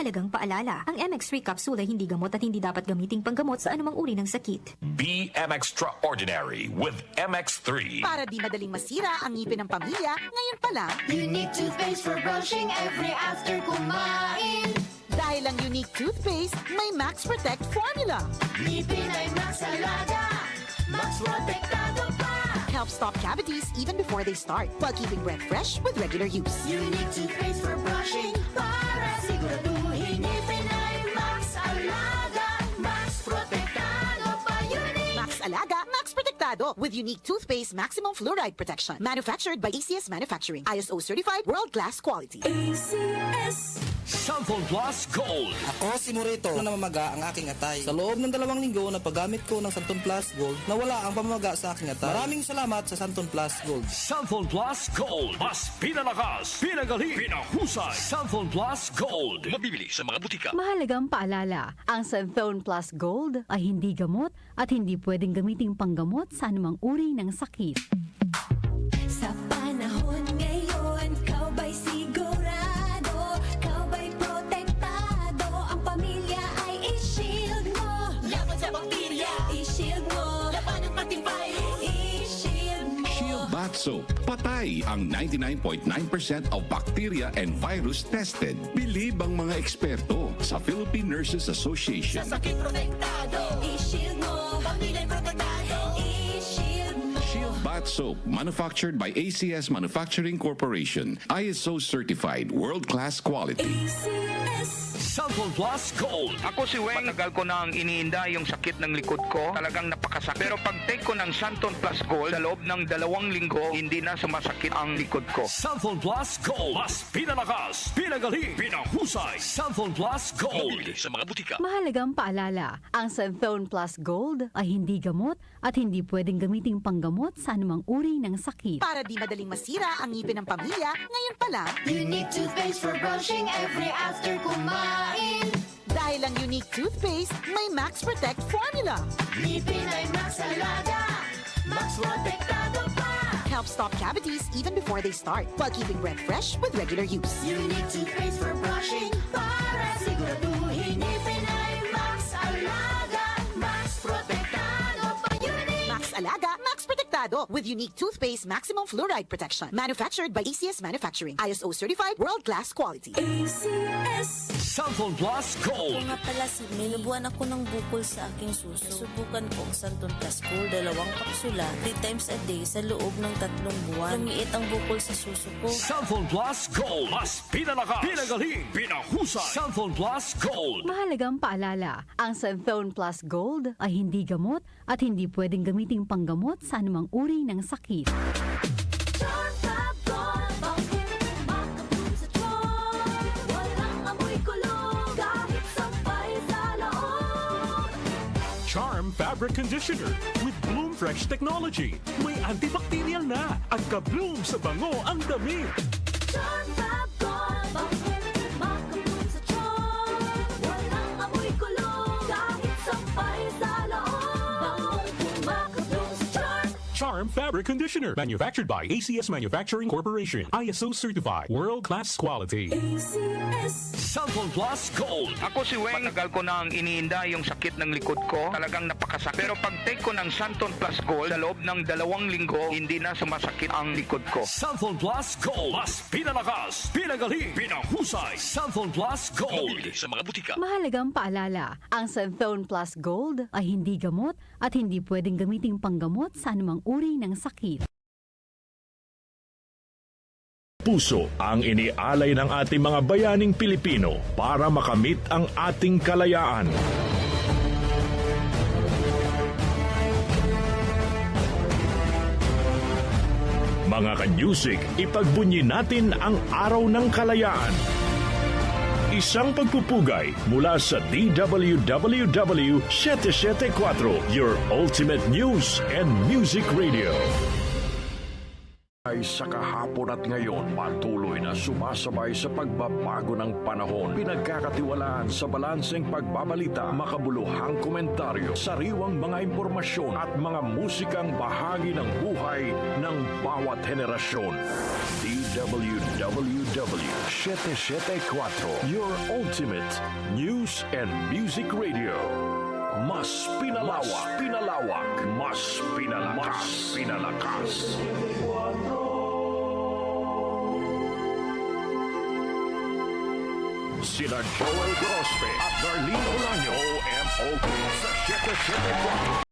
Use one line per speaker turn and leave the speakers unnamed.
Mahalagang paalala, ang MX3 capsule ay hindi gamot at hindi dapat gamiting panggamot sa anumang uri ng sakit.
Be Extraordinary with MX3.
Para di madaling masira ang ngipin ng pamilya, ngayon pa lang,
Unique toothpaste for brushing every after kumain.
dahil ang unique toothpaste, may Max Protect formula.
Ngipin ay Max Alaga, Max Protektado pa.
Helps stop cavities even before they start, while keeping breath fresh with regular use.
Unique toothpaste for brushing para siguraduhin ngipin ay Max Alaga, Max Protektado pa. Unique.
Max Alaga, Max Protectado with unique toothpaste maximum fluoride protection. Manufactured by ACS Manufacturing. ISO certified world-class quality.
ACS.
Santon Plus Gold.
Ako si Morito na namamaga ang aking atay. Sa loob ng 2 linggo na paggamit ko ng Santon Plus Gold, nawala ang pamamaga sa aking atay. Maraming salamat sa Santon Plus Gold.
Santon Plus Gold. Mas pinalakas, pinagaling, pinahusay. Santon Plus Gold. Mabibili sa mga butika.
Mahalagang paalala, ang Santhone Plus Gold ay hindi gamot at hindi pwedeng gamiting panggamot sa anumang uri ng sakit.
Sa panahon ngayon, kau ba'y sigurado? Kau ba'y protektado? Ang pamilya ay i-shield mo. Laban sa bakterya, i-shield mo. Laban ang pating virus, i-shield mo.
Shield Bath Soap. Patay ang 99.9% of bacteria and virus tested. Bilib ang mga eksperto sa Philippine Nurses Association.
Sa sakit protektado, i-shield mo. Pamilya protektado, i-shield mo.
Shield Bath Soap, manufactured by ACS Manufacturing Corporation. ISO certified, world-class quality.
ACS.
Santon Plus Gold.
Ako si Weng, matagal ko nang iniinda yung sakit ng likod ko. Talagang napakasakit. Pero pag take ko ng Santon Plus Gold, sa loob ng 2 linggo, hindi na sumasakit ang likod ko.
Santon Plus Gold. Mas pinalakas, pinagaling, pinahusay. Santon Plus Gold. Mabibili sa mga butika.
Mahalagang paalala, ang Santhone Plus Gold ay hindi gamot at hindi pwedeng gamiting panggamot sa anumang uri ng sakit.
Para di madaling masira ang ngipin ng pamilya, ngayon pa lang,
Unique toothpaste for brushing every after kumain.
dahil ang unique toothpaste, may Max Protect formula.
Ngipin ay Max Alaga, Max Protektado pa.
Helps stop cavities even before they start, while keeping breath fresh with regular use.
Unique toothpaste for brushing para siguraduhin ngipin ay Max Alaga, Max Protektado pa. Unique.
Max Alaga, Max Protectado with unique toothpaste maximum fluoride protection. Manufactured by ACS Manufacturing. ISO certified world-class quality.
ACS.
Santon Plus Gold.
Kung nga pala, minubuan ako ng bukol sa aking suso. Subukan ko ang Santon Plus Gold, 2 kapsula, 3 times a day sa loob ng 3 buwan. Lumiit ang bukol sa suso ko.
Santon Plus Gold. Mas pinalakas, pinagaling, pinahusay. Santon Plus Gold.
Mahalagang paalala, ang Santhone Plus Gold ay hindi gamot at hindi pwedeng gamiting panggamot sa anumang uri ng sakit.
Charm Fab Gold, bakit makabloom sa tiyon? Walang amoy kulong, kahit sampay sa loob.
Charm Fabric Conditioner with Bloom Fresh Technology. May antibacterial na at ka-bloom sa bango ang damit.
Charm Fab Gold, bakit makabloom sa tiyon? Walang amoy kulong, kahit sampay sa loob. Makabloom sa Charm.
Charm Fabric Conditioner. Manufactured by ACS Manufacturing Corporation. ISO certified. World-class quality.
ACS.
Santon Plus Gold.
Ako si Weng, matagal ko nang iniinda yung sakit ng likod ko. Talagang napakasakit. Pero pag take ko ng Santon Plus Gold, sa loob ng 2 linggo, hindi na sumasakit ang likod ko.
Santon Plus Gold. Mas pinalakas, pinagaling, pinahusay. Santon Plus Gold. Mabibili sa mga butika.
Mahalagang paalala, ang Santhone Plus Gold ay hindi gamot at hindi pwedeng gamiting panggamot sa anumang uri ng sakit.
Puso ang inialay ng ating mga bayaning Pilipino para makamit ang ating kalayaan. Mga ka-music, ipagbunyi natin ang araw ng kalayaan. Isang pagpupugay mula sa DWWW 774, your ultimate news and music radio. ay sa kahapon at ngayon patuloy na sumasabay sa pagbabago ng panahon. Pinagkakatiwalaan sa balanseng pagbabalita, makabuluhang komentaryo, sariwang mga impormasyon at mga musikang bahagi ng buhay ng bawat henerasyon. DWWW 774, your ultimate news and music radio. Mas pinalawak, mas pinalakas. Sina Joel Grospe at Darlene Olanyo, OMOK sa 774.